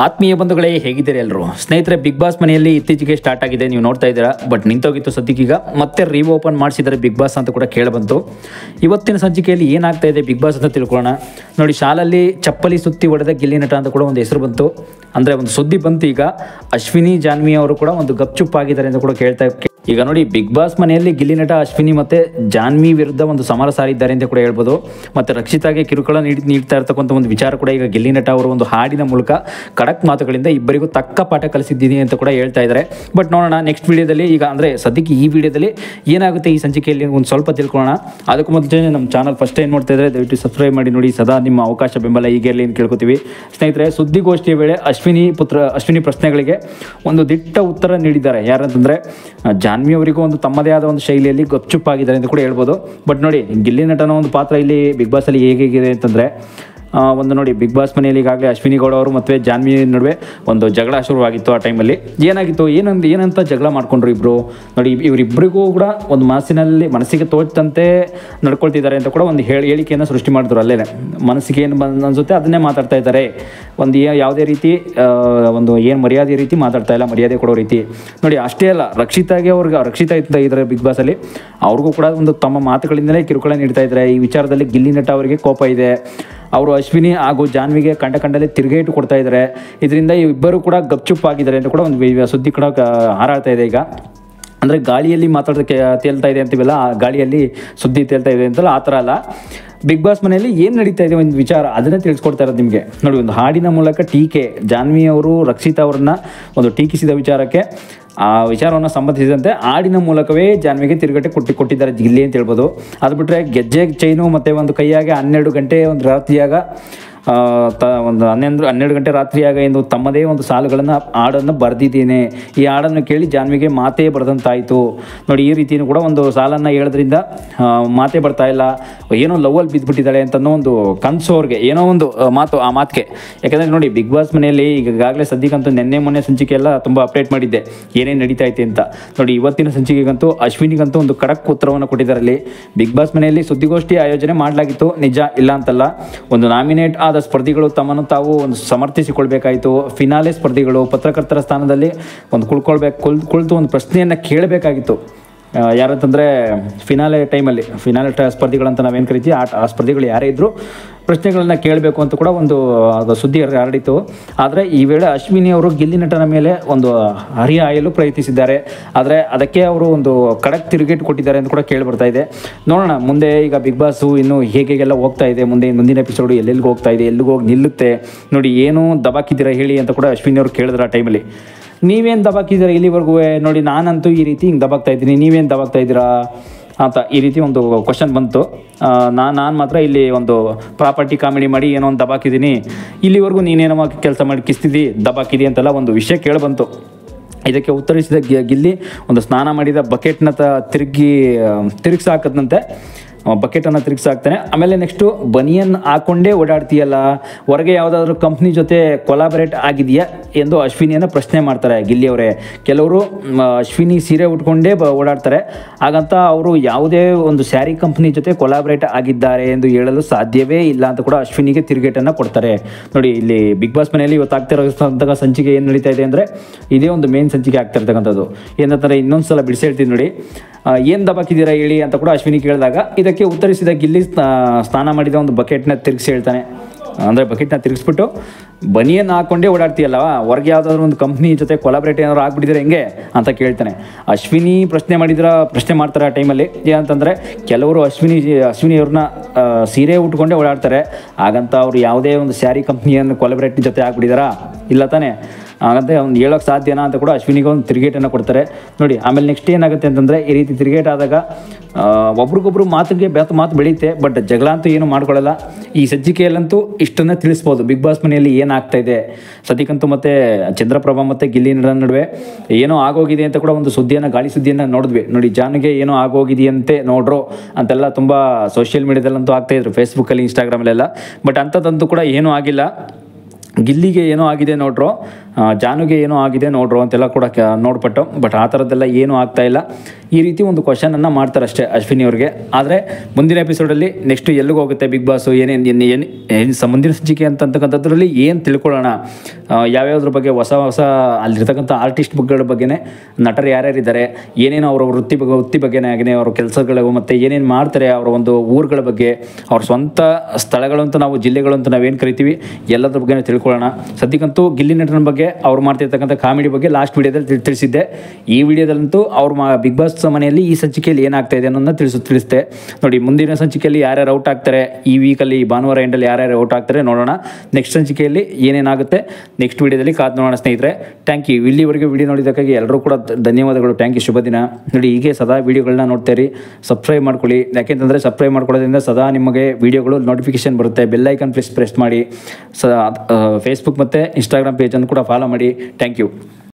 ಆತ್ಮೀಯ ಬಂಧುಗಳೇ, ಹೇಗಿದ್ದೀರಿ ಎಲ್ಲರೂ? ಸ್ನೇಹಿತರೆ, ಬಿಗ್ ಬಾಸ್ ಮನೆಯಲ್ಲಿ ಇತ್ತೀಚೆಗೆ ಸ್ಟಾರ್ಟ್ ಆಗಿದೆ, ನೀವು ನೋಡ್ತಾ ಇದ್ದೀರಾ. ಬಟ್ ನಿಂತೋಗಿತ್ತು ಸದ್ಯಕ್ಕೀಗ ಮತ್ತೆ ರೀಓಪನ್ ಮಾಡಿಸಿದ್ದಾರೆ ಬಿಗ್ ಬಾಸ್ ಅಂತ ಕೂಡ ಕೇಳಬಂತು. ಇವತ್ತಿನ ಸಂಚಿಕೆಯಲ್ಲಿ ಏನಾಗ್ತಾ ಇದೆ ಬಿಗ್ ಬಾಸ್ ಅಂತ ತಿಳ್ಕೊಳ್ಳೋಣ. ನೋಡಿ, ಶಾಲಲ್ಲಿ ಚಪ್ಪಲಿ ಸುತ್ತಿ ಹೊಡೆದ ಗಿಲ್ಲಿ ನಟ ಅಂತ ಕೂಡ ಒಂದು ಹೆಸರು ಬಂತು, ಅಂದರೆ ಒಂದು ಸುದ್ದಿ ಬಂತು. ಈಗ ಅಶ್ವಿನಿ ಜಾನ್ವಿ ಅವರು ಕೂಡ ಒಂದು ಗಪ್ಚುಪ್ ಆಗಿದ್ದಾರೆ ಅಂತ ಕೂಡ ಕೇಳ್ತಾ. ಈಗ ನೋಡಿ, ಬಿಗ್ ಬಾಸ್ ಮನೆಯಲ್ಲಿ ಗಿಲ್ಲಿ ನಟ ಅಶ್ವಿನಿ ಮತ್ತು ಜಾನ್ವಿ ವಿರುದ್ಧ ಒಂದು ಸಮರ ಸಾರಿದ್ದಾರೆ ಅಂತ ಕೂಡ ಹೇಳ್ಬೋದು. ಮತ್ತು ರಕ್ಷಿತಾಗೆ ಕಿರುಕುಳ ನೀಡ್ತಾ ಇರ್ತಕ್ಕಂಥ ಒಂದು ವಿಚಾರ ಕೂಡ ಈಗ ಗಿಲ್ಲಿ ನಟ ಅವರು ಒಂದು ಹಾಡಿನ ಮೂಲಕ ಖಡಕ್ ಮಾತುಗಳಿಂದ ಇಬ್ಬರಿಗೂ ತಕ್ಕ ಪಾಠ ಕಲಿಸಿದ್ದೀನಿ ಅಂತ ಕೂಡ ಹೇಳ್ತಾ ಇದ್ದಾರೆ. ಬಟ್ ನೋಡೋಣ ನೆಕ್ಸ್ಟ್ ವಿಡಿಯೋದಲ್ಲಿ. ಈಗ ಅಂದರೆ ಸದ್ಯಕ್ಕೆ ಈ ವಿಡಿಯೋದಲ್ಲಿ ಏನಾಗುತ್ತೆ ಈ ಸಂಚಿಕೆಯಲ್ಲಿ ಒಂದು ಸ್ವಲ್ಪ ತಿಳ್ಕೊಳ್ಳೋಣ. ಅದಕ್ಕೂ ಮೊದಲೇ ನಮ್ಮ ಚಾನಲ್ ಫಸ್ಟ್ ಏನು ನೋಡ್ತಾ ಇದ್ದಾರೆ ದಯವಿಟ್ಟು ಸಬ್ಸ್ಕ್ರೈಬ್ ಮಾಡಿ ನೋಡಿ. ಸದಾ ನಿಮ್ಮ ಅವಕಾಶ ಬೆಂಬಲ ಹೀಗೆ ಇರಲಿ ಅಂತ ಕೇಳ್ಕೊತೀವಿ. ಸ್ನೇಹಿತರೆ, ಸುದ್ದಿಗೋಷ್ಠಿಯ ವೇಳೆ ಅಶ್ವಿನಿ ಪ್ರಶ್ನೆಗಳಿಗೆ ಒಂದು ದಿಟ್ಟ ಉತ್ತರ ನೀಡಿದ್ದಾರೆ. ಯಾರಂತಂದರೆ ಜಾನ್ವಿ ಅವರಿಗೂ ಒಂದು ತಮ್ಮದೇ ಆದ ಒಂದು ಶೈಲಿಯಲ್ಲಿ ಗಪ್ಚುಪ್ಪಾಗಿದ್ದಾರೆ ಅಂತ ಕೂಡ ಹೇಳ್ಬೋದು. ಬಟ್ ನೋಡಿ, ಗಿಲ್ಲಿ ನಟನ ಒಂದು ಪಾತ್ರ ಇಲ್ಲಿ ಬಿಗ್ ಬಾಸಲ್ಲಿ ಹೇಗಿದೆ ಅಂತಂದರೆ, ಒಂದು ನೋಡಿ, ಬಿಗ್ ಬಾಸ್ ಮನೆಯಲ್ಲಿ ಈಗಾಗಲೇ ಅಶ್ವಿನಿ ಗೌಡ ಅವರು ಮತ್ತು ಜಾನ್ವಿ ನಡುವೆ ಒಂದು ಜಗಳ ಶುರುವಾಗಿತ್ತು. ಆ ಟೈಮಲ್ಲಿ ಏನಾಗಿತ್ತು, ಏನಂತ ಜಗಳ ಮಾಡ್ಕೊಂಡ್ರು ಇಬ್ಬರು. ನೋಡಿ, ಇವರಿಬ್ಬರಿಗೂ ಕೂಡ ಒಂದು ಮನಸ್ಸಿಗೆ ತೋಚಂತೆ ನಡ್ಕೊಳ್ತಿದ್ದಾರೆ ಅಂತ ಕೂಡ ಒಂದು ಹೇಳಿಕೆಯನ್ನು ಸೃಷ್ಟಿ ಮಾಡಿದ್ರು. ಅಲ್ಲೇ ಮನಸ್ಸಿಗೆ ಏನು ಅನಿಸುತ್ತೆ ಅದನ್ನೇ ಮಾತಾಡ್ತಾ ಇದ್ದಾರೆ. ಒಂದು ಯಾವುದೇ ರೀತಿ ಒಂದು ಏನು ಮರ್ಯಾದೆ ರೀತಿ ಮಾತಾಡ್ತಾ ಇಲ್ಲ, ಮರ್ಯಾದೆ ಕೊಡೋ ರೀತಿ. ನೋಡಿ, ಅಷ್ಟೇ ಅಲ್ಲ, ರಕ್ಷಿತಾ ಇದ್ದಾರೆ ಬಿಗ್ ಬಾಸಲ್ಲಿ, ಅವ್ರಿಗೂ ಕೂಡ ಒಂದು ತಮ್ಮ ಮಾತುಗಳಿಂದಲೇ ಕಿರುಕುಳ ನೀಡ್ತಾ ಇದ್ದಾರೆ. ಈ ವಿಚಾರದಲ್ಲಿ ಗಿಲ್ಲಿ ನಟ ಅವರಿಗೆ ಕೋಪ ಇದೆ. ಅವರು ಅಶ್ವಿನಿ ಹಾಗೂ ಜಾನ್ವಿಗೆ ಕಂಡಲ್ಲೇ ತಿರುಗೇಟು ಕೊಡ್ತಾ ಇದ್ದಾರೆ. ಇದರಿಂದ ಇಬ್ಬರು ಕೂಡ ಗಪ್ಚುಪ್ ಆಗಿದ್ದಾರೆ ಅಂತ ಕೂಡ ಒಂದು ಸುದ್ದಿ ಕೂಡ ಹಾರಾಡ್ತಾ ಇದೆ. ಈಗ ಅಂದರೆ ಗಾಳಿಯಲ್ಲಿ ಮಾತಾಡೋದಕ್ಕೆ ತೇಲ್ತಾ ಇದೆ ಅಂತೀವಲ್ಲ, ಆ ಗಾಳಿಯಲ್ಲಿ ಸುದ್ದಿ ತೇಲ್ತಾ ಇದೆ ಅಂತಲ್ಲ, ಆ ಥರ ಅಲ್ಲ. ಬಿಗ್ ಬಾಸ್ ಮನೆಯಲ್ಲಿ ಏನು ನಡೀತಾ ಇದೆ ಒಂದು ವಿಚಾರ, ಅದನ್ನೇ ತಿಳಿಸ್ಕೊಡ್ತಾ ಇರೋದು ನಿಮಗೆ. ನೋಡಿ, ಒಂದು ಹಾಡಿನ ಮೂಲಕ ಟೀಕೆ, ಜಾನ್ವಿ ಅವರು ರಕ್ಷಿತಾ ಅವ್ರನ್ನ ಒಂದು ಟೀಕಿಸಿದ ವಿಚಾರಕ್ಕೆ, ಆ ವಿಚಾರವನ್ನು ಸಂಬಂಧಿಸಿದಂತೆ ಹಾಡಿನ ಮೂಲಕವೇ ಜಾನ್ವಿಗೆ ತಿರುಗಟ್ಟೆ ಕೊಟ್ಟಿದ್ದಾರೆ ಗಿಲ್ಲಿ ಅಂತ ಹೇಳ್ಬೋದು. ಅದು ಬಿಟ್ಟರೆ ಗೆಜ್ಜೆ ಚೈನು ಮತ್ತು ಒಂದು ಕೈಯಾಗೆ 12 ಗಂಟೆ ಒಂದು ರಾತ್ರಿಯಾಗ ಒಂದು 12 ಗಂಟೆ ರಾತ್ರಿಯಾಗ ಎಂದು ತಮ್ಮದೇ ಒಂದು ಸಾಲುಗಳನ್ನು ಹಾಡನ್ನು ಬರೆದಿದ್ದೇನೆ. ಈ ಹಾಡನ್ನು ಕೇಳಿ ಜಾನ್ವಿಗೆ ಮಾತೇ ಬರೆದಂತಾಯಿತು. ನೋಡಿ, ಈ ರೀತಿಯೂ ಕೂಡ ಒಂದು ಸಾಲನ್ನು ಹೇಳೋದ್ರಿಂದ ಮಾತೇ ಬರ್ತಾ ಇಲ್ಲ, ಏನೋ ಲವ್ವಲ್ಲಿ ಬಿದ್ದುಬಿಟ್ಟಿದ್ದಾಳೆ ಅಂತನೋ ಒಂದು ಕನಸು ಅವ್ರಿಗೆ, ಏನೋ ಒಂದು ಮಾತು ಆ ಮಾತಿಗೆ. ಯಾಕಂದರೆ ನೋಡಿ, ಬಿಗ್ ಬಾಸ್ ಮನೆಯಲ್ಲಿ ಈಗಾಗಲೇ ಸದ್ಯಕ್ಕಂತೂ ಮೊನ್ನೆ ಸಂಚಿಕೆ ಎಲ್ಲ ತುಂಬ ಅಪ್ಡೇಟ್ ಮಾಡಿದ್ದೆ ಏನೇನು ನಡೀತಾ ಐತೆ ಅಂತ. ನೋಡಿ, ಇವತ್ತಿನ ಸಂಚಿಕೆಗಂತೂ ಅಶ್ವಿನಿಗಂತೂ ಒಂದು ಖಡಕ್ ಉತ್ತರವನ್ನು ಕೊಟ್ಟಿದ್ದಾರೆ. ಅಲ್ಲಿ ಬಿಗ್ ಬಾಸ್ ಮನೆಯಲ್ಲಿ ಸುದ್ದಿಗೋಷ್ಠಿ ಆಯೋಜನೆ ಮಾಡಲಾಗಿತ್ತು, ನಿಜ ಇಲ್ಲ ಅಂತಲ್ಲ. ಒಂದು ನಾಮಿನೇಟ್ ಆದ ಸ್ಪರ್ಧಿಗಳು ತಮ್ಮನ್ನು ತಾವು ಒಂದು ಸಮರ್ಥಿಸಿಕೊಳ್ಬೇಕಾಯಿತು. ಫಿನಾಲೆ ಸ್ಪರ್ಧಿಗಳು ಪತ್ರಕರ್ತರ ಸ್ಥಾನದಲ್ಲಿ ಒಂದು ಕುಳಿತು ಒಂದು ಪ್ರಶ್ನೆಯನ್ನು ಕೇಳಬೇಕಾಗಿತ್ತು. ಯಾರಂತಂದರೆ ಫಿನಾಲೆ ಟೈಮಲ್ಲಿ ಸ್ಪರ್ಧಿಗಳಂತ ನಾವೇನು ಕರಿತೀವಿ, ಆ ಸ್ಪರ್ಧಿಗಳು ಯಾರೇ ಇದ್ದರೂ ಪ್ರಶ್ನೆಗಳನ್ನು ಕೇಳಬೇಕು ಅಂತ ಕೂಡ ಒಂದು ಸುದ್ದಿ ಹರಡಿತು. ಆದರೆ ಈ ವೇಳೆ ಅಶ್ವಿನಿ ಅವರು ಗಿಲ್ಲಿ ನಟನ ಮೇಲೆ ಒಂದು ಹರಿಹಾಯಲು ಪ್ರಯತ್ನಿಸಿದ್ದಾರೆ. ಆದರೆ ಅದಕ್ಕೆ ಅವರು ಒಂದು ಖಡಕ್ ತಿರುಗೇಟು ಕೊಟ್ಟಿದ್ದಾರೆ ಅಂತ ಕೂಡ ಕೇಳಿ ಬರ್ತಾ ಇದೆ. ನೋಡೋಣ ಮುಂದೆ. ಈಗ ಬಿಗ್ ಬಾಸು ಇನ್ನು ಹೇಗೆಲ್ಲ ಹೋಗ್ತಾ ಇದೆ, ಮುಂದಿನ ಎಪಿಸೋಡು ಎಲ್ಲೆಲ್ಲಿಗೆ ಹೋಗ್ತಾ ಇದೆ, ಎಲ್ಲಿಗೆ ಹೋಗಿ ನಿಲ್ಲುತ್ತೆ, ನೋಡಿ ಏನು ದಬಾಕಿದ್ದೀರಾ ಹೇಳಿ ಅಂತ ಕೂಡ ಅಶ್ವಿನಿ ಅವರು ಕೇಳಿದ್ರು ಆ ಟೈಮಲ್ಲಿ. ನೀವೇನು ದಬಾಕಿದ್ದೀರಾ ಇಲ್ಲಿವರೆಗೂ? ನೋಡಿ, ನಾನಂತೂ ಈ ರೀತಿ ಹಿಂಗೆ ದಬಾಕ್ತಾ ಇದ್ದೀನಿ, ನೀವೇನು ದಬಾಕ್ತಾ ಇದ್ದೀರಾ ಅಂತ ಈ ರೀತಿ ಒಂದು ಕ್ವಶನ್ ಬಂತು. ನಾನು ಮಾತ್ರ ಇಲ್ಲಿ ಒಂದು ಪ್ರಾಪರ್ಟಿ ಕಾಮಿಡಿ ಮಾಡಿ ಏನೋ ಒಂದು ದಬಾಕಿದ್ದೀನಿ, ಇಲ್ಲಿವರೆಗೂ ನೀನೇನೋ ಕೆಲಸ ಮಾಡಿ ಕಿಸ್ತಿದ್ದಿ ದಬಾಕಿದಿ ಅಂತೆಲ್ಲ ಒಂದು ವಿಷಯ ಕೇಳಿಬಂತು. ಇದಕ್ಕೆ ಉತ್ತರಿಸಿದ ಗಿಲ್ಲಿ ಒಂದು ಸ್ನಾನ ಮಾಡಿದ ಬಕೆಟ್ನ ತಿರುಗಿಸಾಕದಂತೆ ಬಕೆಟನ್ನು ತಿರುಗಿಸಾಕ್ತಾನೆ. ಆಮೇಲೆ ನೆಕ್ಸ್ಟು ಬನಿಯನ್ ಹಾಕ್ಕೊಂಡೇ ಓಡಾಡ್ತೀಯಲ್ಲ, ಹೊರಗೆ ಯಾವುದಾದ್ರೂ ಕಂಪ್ನಿ ಜೊತೆ ಕೊಲಾಬರೇಟ್ ಆಗಿದೆಯಾ ಎಂದು ಅಶ್ವಿನಿಯನ್ನು ಪ್ರಶ್ನೆ ಮಾಡ್ತಾರೆ ಗಿಲ್ಲಿಯವರೇ. ಕೆಲವರು ಅಶ್ವಿನಿ ಸೀರೆ ಉಟ್ಕೊಂಡೇ ಓಡಾಡ್ತಾರೆ, ಹಾಗಂತ ಅವರು ಯಾವುದೇ ಒಂದು ಸ್ಯಾರಿ ಕಂಪ್ನಿ ಜೊತೆ ಕೊಲಾಬರೇಟ್ ಆಗಿದ್ದಾರೆ ಎಂದು ಹೇಳಲು ಸಾಧ್ಯವೇ ಇಲ್ಲ ಅಂತ ಕೂಡ ಅಶ್ವಿನಿಗೆ ತಿರುಗೇಟನ್ನು ಕೊಡ್ತಾರೆ. ನೋಡಿ, ಇಲ್ಲಿ ಬಿಗ್ ಬಾಸ್ ಮನೆಯಲ್ಲಿ ಇವತ್ತು ಆಗ್ತಿರೋಂಥ ಸಂಚಿಕೆ ಏನು ನಡೀತಾ ಇದೆ ಅಂದರೆ, ಇದೇ ಒಂದು ಮೇನ್ ಸಂಚಿಕೆ ಆಗ್ತಿರ್ತಕ್ಕಂಥದ್ದು. ಏನಂತಾರೆ, ಇನ್ನೊಂದು ಸಲ ಬಿಡಿಸಿ ಹೇಳ್ತೀನಿ ನೋಡಿ. ಏನು ದಬಾಕಿದ್ದೀರಾ ಹೇಳಿ ಅಂತ ಕೂಡ ಅಶ್ವಿನಿ ಕೇಳಿದಾಗ ಇದಕ್ಕೆ ಉತ್ತರಿಸಿದ ಗಿಲ್ಲಿ ಸ್ನಾನ ಮಾಡಿದ ಒಂದು ಬಕೆಟ್ನ ತಿರುಗಿಸಿ ಹೇಳ್ತಾನೆ. ಅಂದರೆ ಬಕೆಟ್ನ ತಿರುಗಿಸ್ಬಿಟ್ಟು ಬನಿಯನ್ ಹಾಕ್ಕೊಂಡೇ ಓಡಾಡ್ತೀಯಲ್ಲ, ಹೊರಗೆ ಯಾವುದಾದ್ರೂ ಒಂದು ಕಂಪ್ನಿ ಜೊತೆ ಕೊಲಾಬ್ರೇಟ್ ಏನಾದ್ರು ಆಗ್ಬಿಟ್ಟಿದ್ರೆ ಹೆಂಗೆ ಅಂತ ಕೇಳ್ತಾನೆ. ಅಶ್ವಿನಿ ಪ್ರಶ್ನೆ ಮಾಡ್ತಾರೆ ಆ ಟೈಮಲ್ಲಿ. ಏನಂತಂದರೆ, ಕೆಲವರು ಅಶ್ವಿನಿಯವ್ರನ್ನ ಸೀರೆ ಉಟ್ಕೊಂಡೇ ಓಡಾಡ್ತಾರೆ, ಹಾಗಂತ ಅವರು ಯಾವುದೇ ಒಂದು ಸ್ಯಾರಿ ಕಂಪ್ನಿಯನ್ನು ಕೊಲಾಬ್ರೇಟ್ ಜೊತೆ ಆಗ್ಬಿಟ್ಟಿದಾರಾ? ಇಲ್ಲ ತಾನೇ? ಹಾಗಂತ ಅವ್ನು ಹೇಳೋಕ್ಕೆ ಸಾಧ್ಯನಾ ಅಂತ ಕೂಡ ಅಶ್ವಿನಿಗೆ ಒಂದು ತಿರುಗೇಟನ್ನು ಕೊಡ್ತಾರೆ. ನೋಡಿ, ಆಮೇಲೆ ನೆಕ್ಸ್ಟ್ ಏನಾಗುತ್ತೆ ಅಂತಂದರೆ, ಈ ರೀತಿ ತಿರುಗೇಟ್ ಆದಾಗ ಒಬ್ರಿಗೊಬ್ರು ಮಾತು ಬೆಳೆಯುತ್ತೆ, ಬಟ್ ಜಗಳ ಅಂತೂ ಏನು ಮಾಡ್ಕೊಳ್ಳಲ್ಲ. ಈ ಸಂಚಿಕೆಯಲ್ಲಂತೂ ಇಷ್ಟನ್ನು ತಿಳಿಸ್ಬೋದು ಬಿಗ್ ಬಾಸ್ ಮನೆಯಲ್ಲಿ ಏನಾಗ್ತಾ ಇದೆ ಸದ್ಯಕ್ಕಂತೂ. ಮತ್ತು ಚಂದ್ರಪ್ರಭಾ ಮತ್ತು ಗಿಲ್ಲಿ ನಡುವೆ ಏನೋ ಆಗೋಗಿದೆ ಅಂತ ಕೂಡ ಒಂದು ಗಾಳಿ ಸುದ್ದಿಯನ್ನು ನೋಡಿದ್ವಿ. ನೋಡಿ, ಜಾನ್ಗೆ ಏನೋ ಆಗೋಗಿದೆಯಂತೆ ನೋಡ್ರೋ ಅಂತೆಲ್ಲ ತುಂಬ ಸೋಷಿಯಲ್ ಮೀಡಿಯಾದಲ್ಲಂತೂ ಆಗ್ತಾಯಿದ್ರು, ಫೇಸ್ಬುಕ್ಕಲ್ಲಿ, ಇನ್ಸ್ಟಾಗ್ರಾಮಲ್ಲೆಲ್ಲ. ಬಟ್ ಅಂಥದ್ದಂತೂ ಕೂಡ ಏನೂ ಆಗಿಲ್ಲ. ಗಿಲ್ಲಿಗೆ ಏನೋ ಆಗಿದೆ ನೋಡ್ರೋ, ಜಾನುಗೆ ಏನೋ ಆಗಿದೆ ನೋಡ್ರೋ ಅಂತೆಲ್ಲ ಕೂಡ ನೋಡ್ಪಟ್ಟು. ಬಟ್ ಆ ಥರದ್ದೆಲ್ಲ ಏನೂ ಆಗ್ತಾಯಿಲ್ಲ. ಈ ರೀತಿ ಒಂದು ಕ್ವಶನನ್ನು ಮಾಡ್ತಾರೆ ಅಷ್ಟೇ ಅಶ್ವಿನಿ ಅವ್ರಿಗೆ. ಆದರೆ ಮುಂದಿನ ಎಪಿಸೋಡಲ್ಲಿ ನೆಕ್ಸ್ಟ್ ಎಲ್ಲಿಗೆ ಹೋಗುತ್ತೆ ಬಿಗ್ ಬಾಸು, ಮುಂದಿನ ಸಂಚಿಕೆ ಅಂತಕ್ಕಂಥದ್ರಲ್ಲಿ ಏನು ತಿಳ್ಕೊಳ್ಳೋಣ, ಯಾವ್ಯಾವ್ದ್ರ ಬಗ್ಗೆ ಹೊಸ ಅಲ್ಲಿರ್ತಕ್ಕಂಥ ಆರ್ಟಿಸ್ಟ್ಗಳ ಬಗ್ಗೆನೇ, ನಟರು ಯಾರ್ಯಾರಿದ್ದಾರೆ, ಏನೇನು ಅವರ ವೃತ್ತಿ ಬಗ್ಗೆನೇ ಆಗಲಿ, ಅವ್ರ ಕೆಲಸಗಳು ಮತ್ತು ಏನೇನು ಮಾಡ್ತಾರೆ, ಅವರ ಒಂದು ಊರುಗಳ ಬಗ್ಗೆ, ಅವ್ರ ಸ್ವಂತ ಸ್ಥಳಗಳು ಅಂತ ನಾವು ಜಿಲ್ಲೆಗಳು ಅಂತ ನಾವೇನು ಕರಿತೀವಿ ಎಲ್ಲದ್ರ ಬಗ್ಗೆ ತಿಳ್ಕೊಳ್ಳೋಣ. ಸದ್ಯಕ್ಕಂತೂ ಗಿಲ್ಲಿ ನಟನ ಬಗ್ಗೆ ಅವ್ರು ಮಾಡ್ತಿರ್ತಕ್ಕಂಥ ಕಾಮಿಡಿ ಬಗ್ಗೆ ಲಾಸ್ಟ್ ವೀಡಿಯೋದಲ್ಲಿ ತಿಳಿಸಿದ್ದೆ. ಈ ವಿಡಿಯೋದಲ್ಲಂತೂ ಅವ್ರು ಬಿಗ್ ಬಾಸ್ ಮನೆಯಲ್ಲಿ ಈ ಸಂಚಿಕೆಯಲ್ಲಿ ಏನಾಗ್ತಾ ಇದೆ ಅನ್ನೋದನ್ನ ತಿಳಿಸ್ತೆ ನೋಡಿ. ಮುಂದಿನ ಸಂಚಿಕೆಯಲ್ಲಿ ಯಾರ್ಯಾರು ಔಟ್ ಆಗ್ತಾರೆ, ಈ ವೀಕಲ್ಲಿ ಭಾನುವಾರ ಎಂಡಲ್ಲಿ ಯಾರ್ಯಾರು ಔಟ್ ಆಗ್ತಾರೆ ನೋಡೋಣ. ನೆಕ್ಸ್ಟ್ ಸಂಚಿಕೆಯಲ್ಲಿ ಏನೇನಾಗುತ್ತೆ ನೆಕ್ಸ್ಟ್ ವೀಡಿಯೋದಲ್ಲಿ ಕಾದು ನೋಡೋಣ ಸ್ನೇಹಿತರೆ. Thank you. ಇಲ್ಲಿವರೆಗೆ ವಿಡಿಯೋ ನೋಡಿದ್ದಕ್ಕಾಗಿ ಎಲ್ಲರೂ ಕೂಡ ಧನ್ಯವಾದಗಳು. Thank you. ಶುಭ ದಿನ. ನೋಡಿ, ಹೀಗೆ ಸದಾ ವೀಡಿಯೋಗಳನ್ನ ನೋಡ್ತೀರಿ, ಸಬ್ಸ್ಕ್ರೈಬ್ ಮಾಡ್ಕೊಳ್ಳಿ. ಯಾಕೆಂತಂದರೆ ಸಬ್ಸ್ಕ್ರೈಬ್ ಮಾಡ್ಕೊಳ್ಳೋದ್ರಿಂದ ಸದಾ ನಿಮಗೆ ವೀಡಿಯೋಗಳು ನೋಟಿಫಿಕೇಶನ್ ಬರುತ್ತೆ. ಬೆಲ್ಲೈಕನ್ ಪ್ರೆಸ್ ಮಾಡಿ. ಫೇಸ್ಬುಕ್ ಮತ್ತು ಇನ್ಸ್ಟಾಗ್ರಾಮ್ ಪೇಜನ್ನು ಕೂಡ ಫಾಲೋ ಮಾಡಿ. Thank you.